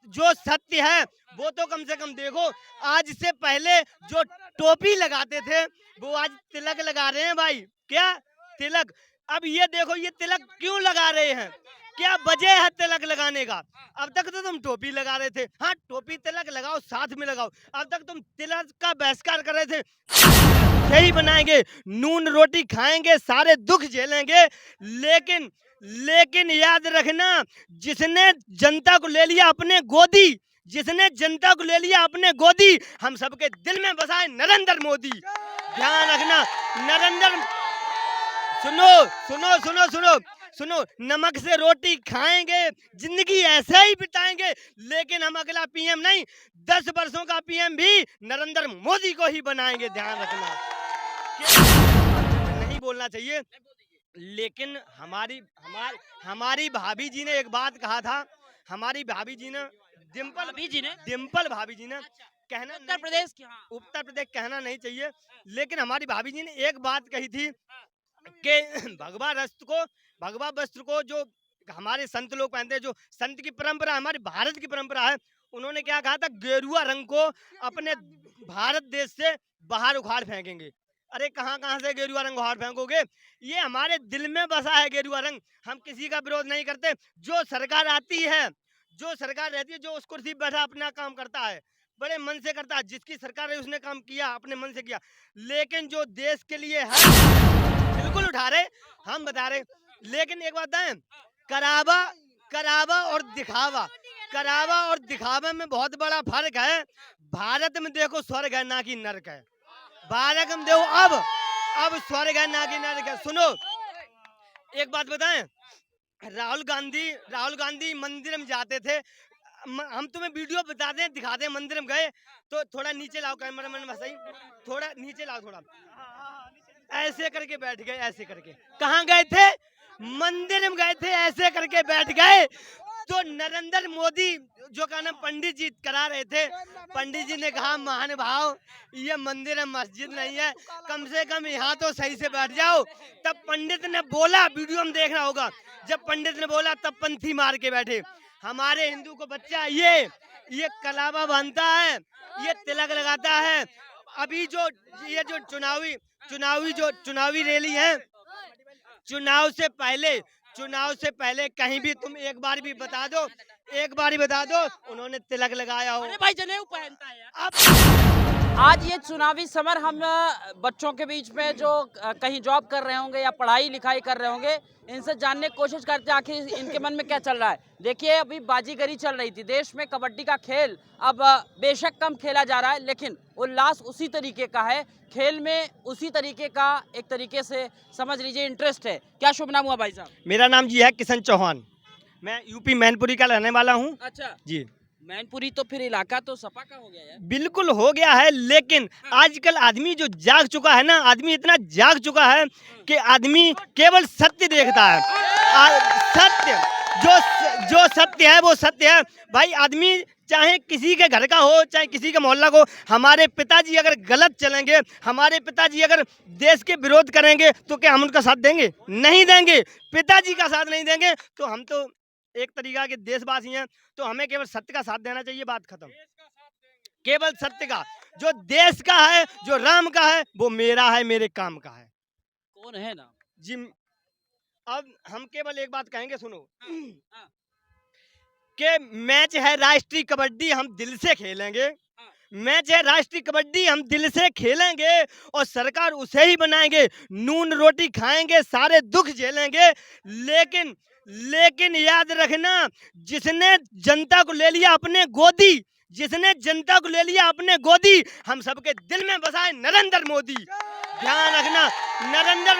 जो सत्य है वो तो कम से कम देखो। आज से पहले जो टोपी लगाते थे वो आज तिलक लगा रहे हैं भाई। क्या तिलक? अब ये देखो ये तिलक क्यों लगा रहे हैं, क्या वजह है तिलक लगाने का? अब तक तो तुम टोपी लगा रहे थे, हाँ टोपी तिलक लगाओ साथ में लगाओ। अब तक तुम तिलक का बहिष्कार कर रहे थे, यही बनाएंगे, नून रोटी खाएंगे, सारे दुख झेलेंगे। लेकिन लेकिन याद रखना, जिसने जनता को ले लिया अपने गोदी, जिसने जनता को ले लिया अपने गोदी, हम सबके दिल में बसा है नरेंद्र मोदी। ध्यान रखना, नरेंद्र, सुनो सुनो सुनो सुनो सुनो, नमक से रोटी खाएंगे, जिंदगी ऐसे ही बिताएंगे, लेकिन हम अगला पीएम नहीं, 10 वर्षों का पीएम भी नरेंद्र मोदी को ही बनाएंगे। ध्यान रखना, नहीं बोलना चाहिए, लेकिन हमारी भाभी जी ने एक बात कहा था। हमारी भाभी जी ने, डिम्पल भाभी जी ने, कहना उत्तर प्रदेश की, हाँ। उत्तर प्रदेश कहना नहीं चाहिए, लेकिन हमारी भाभी जी ने एक बात कही थी कि भगवा वस्त्र को जो हमारे संत लोग पहनते हैं, जो संत की परंपरा, हमारे भारत की परंपरा है, उन्होंने क्या कहा था, गेरुआ रंग को अपने भारत देश से बाहर उखाड़ फेंकेंगे। अरे कहाँ कहाँ से गेरुआ रंग बाहर फेंकोगे? ये हमारे दिल में बसा है गेरुआ रंग। हम किसी का विरोध नहीं करते, जो सरकार आती है, जो सरकार रहती है, जो उस कुर्सी पर बैठा अपना काम करता है, बड़े मन से करता है, जिसकी सरकार है उसने काम किया, अपने मन से किया। लेकिन जो देश के लिए है, बिल्कुल उठा रहे, हम बता रहे। लेकिन एक बात है, करावा करावा और दिखावा, करावा और दिखावा में बहुत बड़ा फर्क है। भारत में देखो स्वर्ग है ना कि नरक है। भारत में देखो अब स्वर्ग है ना कि नरक है। सुनो एक बात बताएं, राहुल गांधी मंदिर में जाते थे। हम तुम्हें वीडियो बता दें, दिखा दें, मंदिर में गए तो थोड़ा नीचे लाओ कैमरामैन भाई, थोड़ा नीचे लाओ, थोड़ा ऐसे करके बैठ गए, ऐसे करके। कहाँ गए थे? मंदिर में गए थे, ऐसे करके बैठ गए। तो नरेंद्र मोदी जो का नाम पंडित जी करा रहे थे, पंडित जी ने कहा महानुभाव ये मंदिर है, मस्जिद नहीं है, कम से कम यहाँ तो सही से बैठ जाओ। तब पंडित ने बोला, वीडियो में देखना होगा, जब पंडित ने बोला तब पंथी मार के बैठे। हमारे हिंदू को बच्चा ये कलावा बांधता है, ये तिलक लगाता है। अभी जो ये जो चुनावी रैली है, चुनाव से पहले कहीं भी तुम एक बार भी बता दो, उन्होंने तिलक लगाया हो। अरे भाई जनेऊ पहनता है यार। अब आज ये चुनावी समर हम बच्चों के बीच में जो कहीं जॉब कर रहे होंगे या पढ़ाई लिखाई कर रहे होंगे, इनसे जानने की कोशिश करते हैं आखिर इनके मन में क्या चल रहा है। देखिए अभी बाजीगरी चल रही थी देश में, कबड्डी का खेल अब बेशक कम खेला जा रहा है, लेकिन उल्लास उसी तरीके का है, खेल में उसी तरीके का एक तरीके से समझ लीजिए इंटरेस्ट है। क्या शुभ नाम हुआ भाई साहब? मेरा नाम जी है किशन चौहान, मैं यूपी मैनपुरी का रहने वाला हूँ। अच्छा जी मैनपुरी तो फिर इलाका तो सपा का हो गया यार। बिल्कुल हो गया है, लेकिन आजकल आदमी जो जाग चुका है ना, आदमी इतना जाग चुका है कि आदमी केवल सत्य देखता है। सत्य जो सत्य है वो सत्य है भाई। आदमी चाहे किसी के घर का हो, चाहे किसी के मोहल्ला को, हमारे पिताजी अगर गलत चलेंगे, हमारे पिताजी अगर देश के विरोध करेंगे तो क्या हम उनका साथ देंगे? नहीं देंगे। पिताजी का साथ नहीं देंगे तो हम तो एक तरीका के देशवासी हैं, तो हमें केवल सत्य का साथ देना चाहिए। बात खत्म। केवल सत्य का, जो देश का है, जो राम का है, वो मेरा है, मेरे काम का है। कौन है ना जी अब हम केवल एक बात कहेंगे, सुनो कि मैच है राष्ट्रीय कबड्डी, हम दिल से खेलेंगे। मैच है राष्ट्रीय कबड्डी, हम दिल से खेलेंगे और सरकार उसे ही बनाएंगे, नून रोटी खाएंगे, सारे दुख झेलेंगे। लेकिन याद रखना, जिसने जनता को ले लिया अपने गोदी, जिसने जनता को ले लिया अपने गोदी, हम सबके दिल में बसा है नरेंद्र मोदी। ध्यान रखना, नरेंद्र,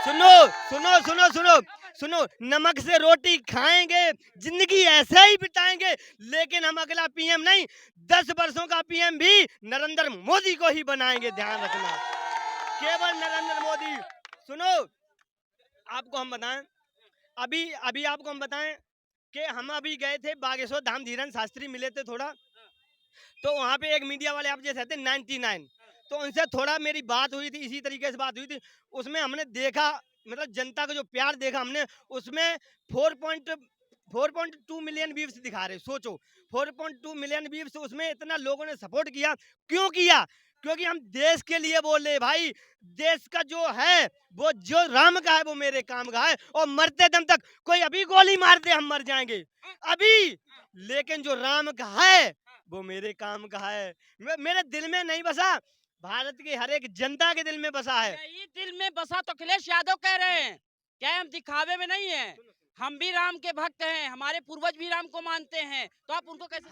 सुनो सुनो सुनो सुनो सुनो, नमक से रोटी खाएंगे, जिंदगी ऐसे ही बिताएंगे, लेकिन हम अगला पीएम नहीं, 10 वर्षों का पीएम भी नरेंद्र मोदी को ही बनाएंगे। ध्यान रखना, केवल नरेंद्र मोदी। सुनो आपको हम बताएं, अभी आपको हम बताएं कि हम अभी गए थे बागेश्वर धाम, धीरेन्द्र शास्त्री मिले थे थोड़ा, तो वहाँ पे एक मीडिया वाले आप जैसे थे 99, तो उनसे थोड़ा मेरी बात हुई थी, इसी तरीके से बात हुई थी। उसमें हमने देखा, मतलब जनता का जो प्यार देखा हमने, उसमें 4.2 मिलियन व्यूज दिखा रहे, सोचो 4.2 मिलियन व्यूज, उसमें इतना लोगों ने सपोर्ट किया। क्यों किया? क्योंकि हम देश के लिए बोले भाई, देश का जो है वो जो राम का है वो मेरे काम का है, और मरते दम तक कोई अभी गोली मार दे हम मर जाएंगे अभी, लेकिन जो राम का है वो मेरे काम का है। मेरे दिल में नहीं बसा, भारत की हर एक जनता के दिल में बसा है। यही दिल में बसा तो अखिलेश यादव कह रहे हैं, क्या हम दिखावे में नहीं है, हम भी राम के भक्त हैं, हमारे पूर्वज भी राम को मानते हैं, तो आप उनको कैसे?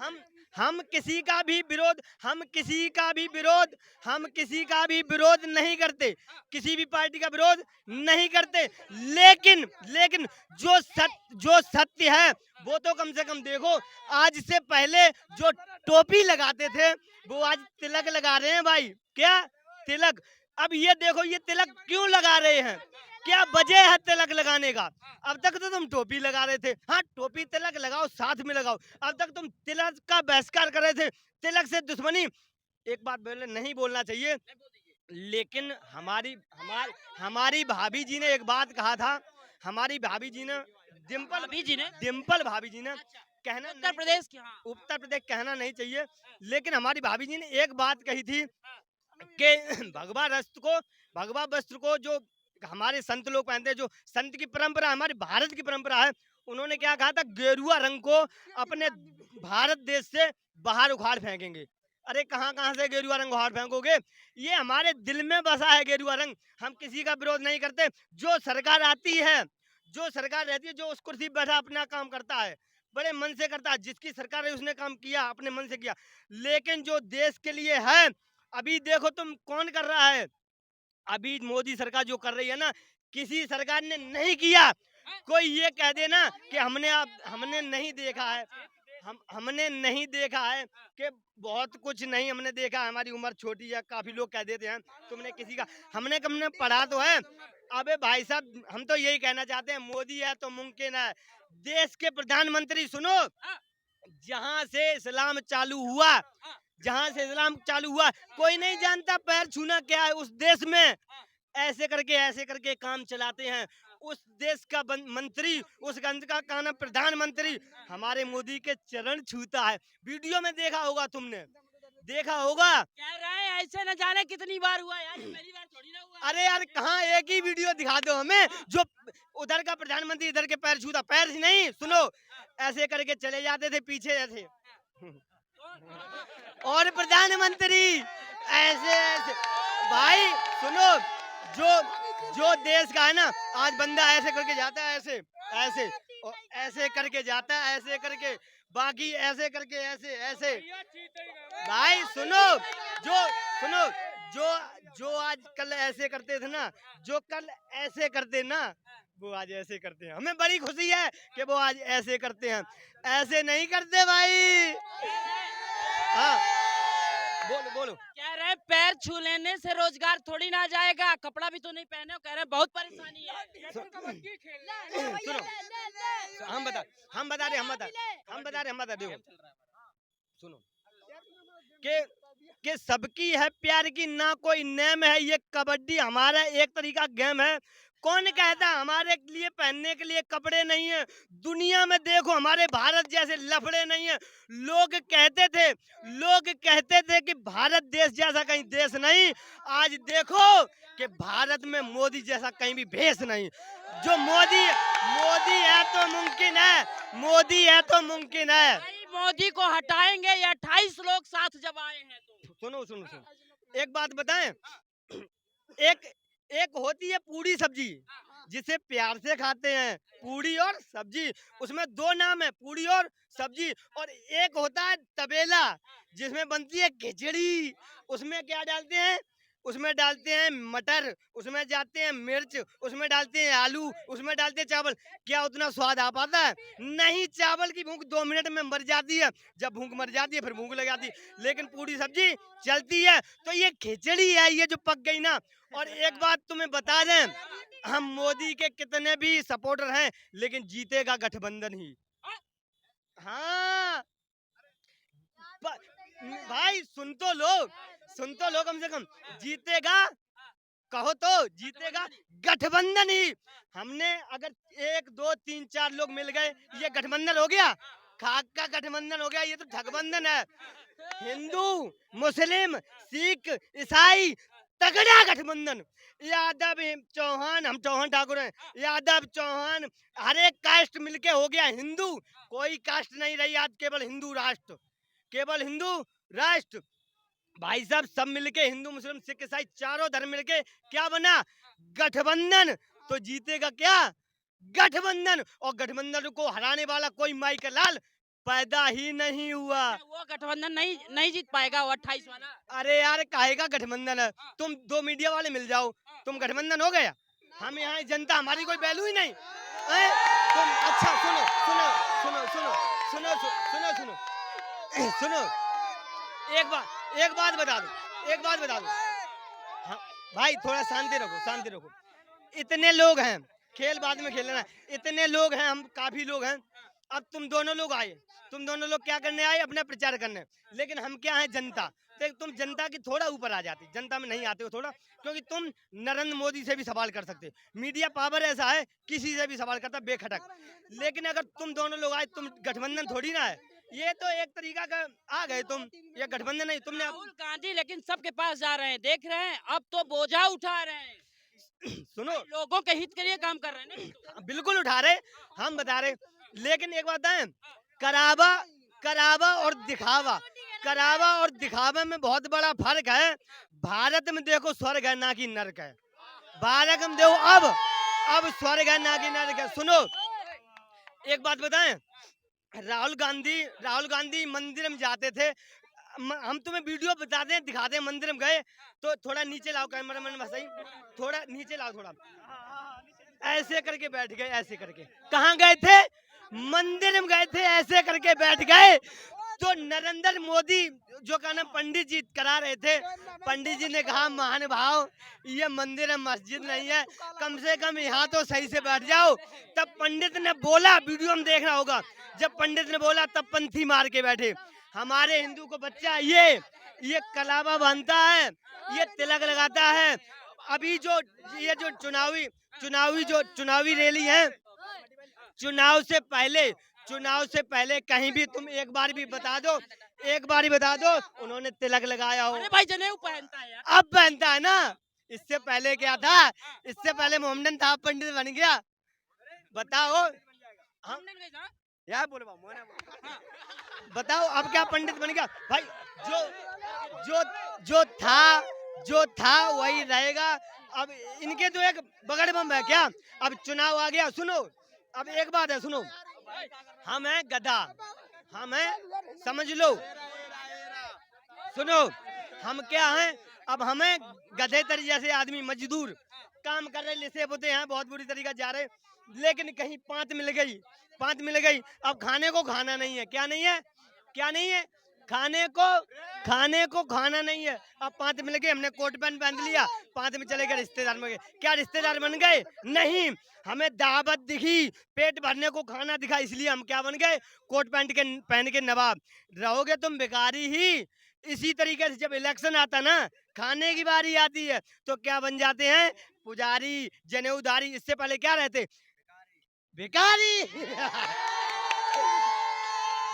हम किसी का भी विरोध, हम किसी का भी विरोध, हम किसी का भी विरोध नहीं करते, किसी भी पार्टी का विरोध नहीं करते, लेकिन लेकिन जो सत्य है वो तो कम से कम देखो। आज से पहले जो टोपी लगाते थे वो आज तिलक लगा रहे हैं भाई। क्या तिलक? अब ये देखो, ये तिलक क्यों लगा रहे हैं, क्या वजह है तिलक लगाने का? अब तक तो तुम टोपी लगा रहे थे, हाँ टोपी तिलक लगाओ, साथ में लगाओ। अब तक तुम तिलक का बहिष्कार कर रहे थे, तिलक से दुश्मनी। एक बात नहीं बोलना चाहिए, लेकिन हमारी भाभी जी ने एक बात कहा था, हमारी भाभी जी ने, डिम्पल भाभी जी ने, कहना उत्तर प्रदेश की, हाँ, उत्तर प्रदेश कहना नहीं चाहिए, लेकिन हमारी भाभी जी ने एक बात कही थी कि भगवा वस्त्र को जो हमारे संत लोग पहनते हैं, जो संत की परंपरा, हमारे भारत की परंपरा है, उन्होंने क्या कहा था, गेरुआ रंग को अपने भारत देश से बाहर उखाड़ फेंकेंगे। अरे कहाँ कहाँ से गेरुआ रंग उखाड़ फेंकोगे? ये हमारे दिल में बसा है गेरुआ रंग। हम किसी का विरोध नहीं करते, जो सरकार आती है, जो सरकार रहती है, जो उस कुर्सी पर बैठा अपना काम करता है, बड़े मन से करता है, जिसकी सरकार है उसने काम किया, अपने मन से किया। लेकिन जो देश के लिए है, अभी देखो तुम कौन कर रहा है, अभी मोदी सरकार जो कर रही है ना, किसी सरकार ने नहीं किया। कोई ये कह देना कि हमने नहीं देखा है, हमने नहीं देखा है, कि बहुत कुछ नहीं हमने देखा, हमारी उम्र छोटी है, काफी लोग कह देते हैं तुमने किसी का, हमने पढ़ा तो है। अबे भाई साहब, हम तो यही कहना चाहते हैं, मोदी है तो मुमकिन है। देश के प्रधानमंत्री सुनो, जहां से इस्लाम चालू हुआ, जहां से इस्लाम चालू हुआ, कोई नहीं जानता पैर छूना क्या है उस देश में। ऐसे करके काम चलाते हैं। उस देश का मंत्री, उस गंज का नाम प्रधानमंत्री हमारे मोदी के चरण छूता है। वीडियो में देखा होगा तुमने, देखा होगा। कह रहे हैं ऐसे न जाने कितनी बार हुआ यार, पहली बार थोड़ी ना हुआ। अरे यार, कहाँ एक ही वीडियो दिखा दो हमें जो उधर का प्रधानमंत्री इधर के पैर छूता। पैर नहीं, सुनो, ऐसे करके चले जाते थे पीछे ऐसे और प्रधानमंत्री ऐसे ऐसे। भाई सुनो, जो देश का है ना, आज बंदा ऐसे करके जाता है, ऐसे ऐसे और ऐसे करके जाता है, ऐसे करके, बाकी ऐसे करके ऐसे ऐसे। भाई सुनो, जो आज कल ऐसे करते थे ना, जो कल ऐसे करते ना, वो आज ऐसे करते हैं। हमें बड़ी खुशी है कि वो आज ऐसे करते हैं, ऐसे नहीं करते भाई। हाँ बोलो। कह रहे हैं पैर छू लेने से रोजगार थोड़ी ना जाएगा, कपड़ा भी तो नहीं पहने, कह रहे हैं बहुत परेशानी है। सुनो, हम बता रहे देखो, सुनो कि सबकी है प्यार की ना कोई नेम है, ये कबड्डी हमारा एक तरीका गेम है। कौन कहता हमारे लिए पहनने के लिए कपड़े नहीं है? दुनिया में देखो, हमारे भारत जैसे लफड़े नहीं है। लोग कहते थे कि भारत देश जैसा कहीं देश नहीं। आज देखो कि भारत में मोदी जैसा कहीं भी भेष नहीं। जो मोदी है तो मुमकिन है, मोदी है तो मुमकिन है। मोदी को हटाएंगे या 28 लोग साथ जब आए हैं तो। सुनो, एक बात बताएं, एक होती है पूरी सब्जी, जिसे प्यार से खाते हैं, पूरी और सब्जी, उसमें दो नाम है, पूरी और सब्जी। और एक होता है तबेला, जिसमें बनती है खिचड़ी। उसमें क्या डालते हैं? उसमें डालते हैं मटर, उसमें जाते हैं मिर्च, उसमें डालते हैं आलू, उसमें डालते हैं चावल। क्या उतना स्वाद आ पाता है? नहीं। चावल की भूख 2 मिनट में मर जाती है, जब भूख मर जाती है फिर भूख लग जाती है, लेकिन पूरी सब्जी चलती है। तो ये खिचड़ी है, ये जो पक गई ना। और एक बात तुम्हें बता दें, हम मोदी के कितने भी सपोर्टर हैं, लेकिन जीतेगा गठबंधन ही। हाँ भाई, सुन तो लो कम से कम, जीतेगा कहो तो जीतेगा गठबंधन ही। हमने अगर 1 2 3 4 लोग मिल गए, ये गठबंधन हो गया, खाक का गठबंधन हो गया, ये तो ठगबंधन है। हिंदू, मुस्लिम, सिख, ईसाई, तगड़ा गठबंधन। यादव, चौहान, हम चौहान ठाकुर हैं, यादव, चौहान, हर एक कास्ट मिलके हो गया हिंदू। कोई कास्ट नहीं रही आज, केवल हिंदू राष्ट्र, केवल हिंदू राष्ट्र। भाई साहब सब मिलके, हिंदू, मुस्लिम, सिख, ईसाई, चारों धर्म मिलके क्या बना? गठबंधन। तो जीतेगा क्या? गठबंधन। और गठबंधन को हराने वाला कोई माई का लाल पैदा ही नहीं हुआ। वो गठबंधन नहीं नहीं जीत पाएगा वो 28 वाला। अरे यार काहे का गठबंधन है? तुम 2 मीडिया वाले मिल जाओ, तुम गठबंधन हो गया। हम यहाँ जनता, हमारी कोई वैल्यू ही नहीं है? तुम अच्छा सुनो सुनो सुनो सुनो सुनो सुनो सुनो सुनो एक बात बता दो। हाँ, भाई थोड़ा शांति रखो। इतने लोग हैं, खेल बाद में खेल लेना। इतने लोग हैं, हम काफी लोग हैं। अब तुम दोनों लोग आए, तुम दोनों लोग क्या करने आए? अपना प्रचार करने। लेकिन हम क्या हैं? जनता। तो तुम जनता की थोड़ा ऊपर आ जाती, जनता में नहीं आते हो थोड़ा, क्योंकि तुम नरेंद्र मोदी से भी सवाल कर सकते। मीडिया पावर ऐसा है, किसी से भी सवाल करता बेखटक। लेकिन अगर तुम दोनों लोग आए, तुम गठबंधन थोड़ी ना है, ये तो एक तरीका का आ गए तुम, ये गठबंधन नहीं। तुमने राहुल गांधी लेकिन सबके पास जा रहे हैं, देख रहे हैं, अब तो बोझा उठा रहे हैं। सुनो, लोगों के हित के लिए काम कर रहे हैं ना। बिल्कुल उठा रहे, हम बता रहे। लेकिन एक बात है, करावा और दिखावा में बहुत बड़ा फर्क है। भारत में देखो स्वर्ग है ना कि नरक है। भारत में देखो अब स्वर्ग है ना कि नरक है। सुनो एक बात बताएं, राहुल गांधी मंदिर में जाते थे। हम तुम्हें वीडियो बताते हैं, दिखाते हैं। मंदिर में गए तो थोड़ा नीचे लाओ कैमरा मैन, सही थोड़ा नीचे लाओ, थोड़ा ऐसे करके बैठ गए, ऐसे करके। कहाँ गए थे? मंदिर में गए थे, ऐसे करके बैठ गए। तो नरेंद्र मोदी जो का नाम पंडित जी करा रहे थे, पंडित जी ने कहा महानुभाव ये मंदिर है, मस्जिद नहीं है, कम से कम यहाँ तो सही से बैठ जाओ। तब पंडित ने बोला, वीडियो में देखना होगा, जब पंडित ने बोला तब पंथी मार के बैठे। हमारे हिंदू को बच्चा ये कलावा बांधता है, ये तिलक लगाता है। अभी जो ये जो चुनावी रैली है, चुनाव से पहले कहीं भी तुम एक बार भी बता दो उन्होंने तिलक लगाया हो। अरे भाई जनेऊ पहनता है यार। अब पहनता है ना, इससे पहले क्या था? इससे पहले मोहम्मदन था, पंडित बन गया। बताओ हम यार बताओ अब क्या पंडित बन गया? भाई जो था वही रहेगा। अब इनके तो एक बगड़ बम है क्या? अब चुनाव आ गया। सुनो अब एक बात है, सुनो, हम हैं गधा, हम हैं, समझ लो। सुनो हम क्या हैं? अब हमें गधे तरी जैसे आदमी, मजदूर काम कर रहे, लिसे पोते हैं, बहुत बुरी तरीका जा रहे। लेकिन कहीं पांत मिल गई। अब खाने को खाना नहीं है। क्या नहीं है? खाने को खाना नहीं है। अब पांत मिल गए, हमने कोट पैंट पहन लिया, पांत में चले गए, रिश्तेदार में गए। क्या रिश्तेदार बन गए? नहीं, हमें दावत दिखी, पेट भरने को खाना दिखा, इसलिए हम क्या बन गए? कोट पैंट के पहन के नवाब। रहोगे तुम भिखारी ही। इसी तरीके से जब इलेक्शन आता ना, खाने की बारी आती है, तो क्या बन जाते हैं? पुजारी, जनेऊधारी। इससे पहले क्या रहते? भिखारी।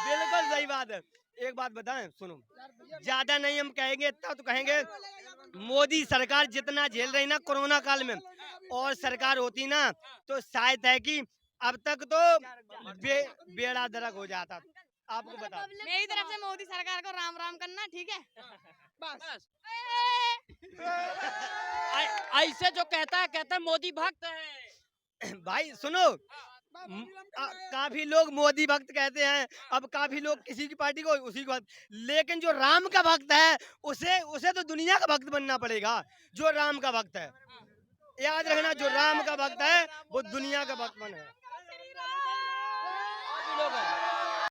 बिल्कुल सही बात है। एक बात बताएं, सुनो, ज्यादा नहीं हम कहेंगे, इतना तो कहेंगे, मोदी सरकार जितना झेल रही ना कोरोना काल में, और सरकार होती ना तो शायद है कि अब तक तो बेड़ा दरक हो जाता। आपको बता, मेरी तरफ से मोदी सरकार को राम राम करना, ठीक है? बस। ऐसे जो कहता है मोदी भक्त है। भाई सुनो, काफी लोग मोदी भक्त कहते हैं, अब काफी लोग किसी की पार्टी को उसी को, लेकिन जो राम का भक्त है उसे तो दुनिया का भक्त बनना पड़ेगा। जो राम का भक्त है, याद रखना, जो राम का भक्त है वो दुनिया का भक्त बने।